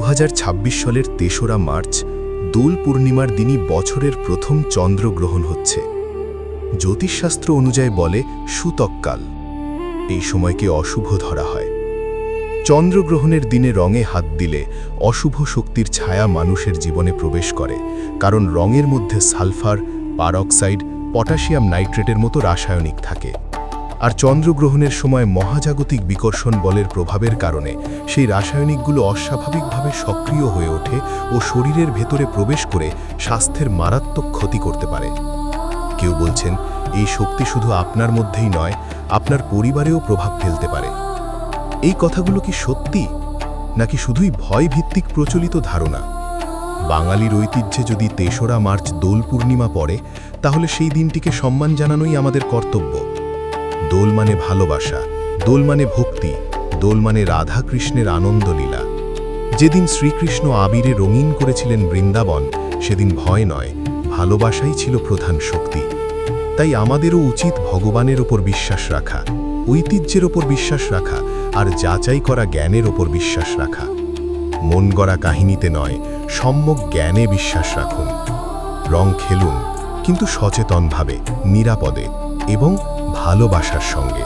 2026 সালের ৩রা মার্চ দোল পূর্ণিমার দিনই বছরের প্রথম চন্দ্রগ্রহণ হচ্ছে। জ্যোতিষশাস্ত্র অনুযায়ী বলে সূতককাল। এই সময়কে অশুভ ধরা হয়। চন্দ্রগ্রহণের দিনে রঙে হাত দিলে অশুভ শক্তির ছায়া মানুষের জীবনে প্রবেশ করে, কারণ রঙের মধ্যে সালফার, পারক্সাইড, পটাশিয়াম নাইট্রেটের মতো রাসায়নিক থাকে। আর চন্দ্রগ্রহণের সময় মহাজাগতিক বিকর্ষণ বলের প্রভাবের কারণে সেই রাসায়নিকগুলো অস্বাভাবিকভাবে সক্রিয় হয়ে ওঠে ও শরীরের ভেতরে প্রবেশ করে স্বাস্থ্যের মারাত্মক ক্ষতি করতে পারে। কেউ বলছেন এই শক্তি শুধু আপনার মধ্যেই নয়, আপনার পরিবারেও প্রভাব ফেলতে পারে। এই কথাগুলো কি সত্যি, নাকি শুধুই ভয়ভিত্তিক প্রচলিত ধারণা? বাঙালির ঐতিহ্যে যদি ৩রা মার্চ দোল পূর্ণিমা পড়ে, তাহলে সেই দিনটিকে সম্মান জানানোই আমাদের কর্তব্য। দোল মানে ভালোবাসা, দোল মানে ভক্তি, দোল মানে রাধাকৃষ্ণের আনন্দলীলা। যেদিন শ্রীকৃষ্ণ আবিরে রঙিন করেছিলেন বৃন্দাবন, সেদিন ভয় নয়, ভালোবাসাই ছিল প্রধান শক্তি। তাই আমাদেরও উচিত ভগবানের ওপর বিশ্বাস রাখা, ঐতিহ্যের ওপর বিশ্বাস রাখা, আর যাচাই করা জ্ঞানের ওপর বিশ্বাস রাখা। মন গড়া কাহিনীতে নয়, সম্যক জ্ঞানে বিশ্বাস রাখুন। রং খেলুন, কিন্তু সচেতনভাবে, নিরাপদে এবং ভালোবাসার সঙ্গে।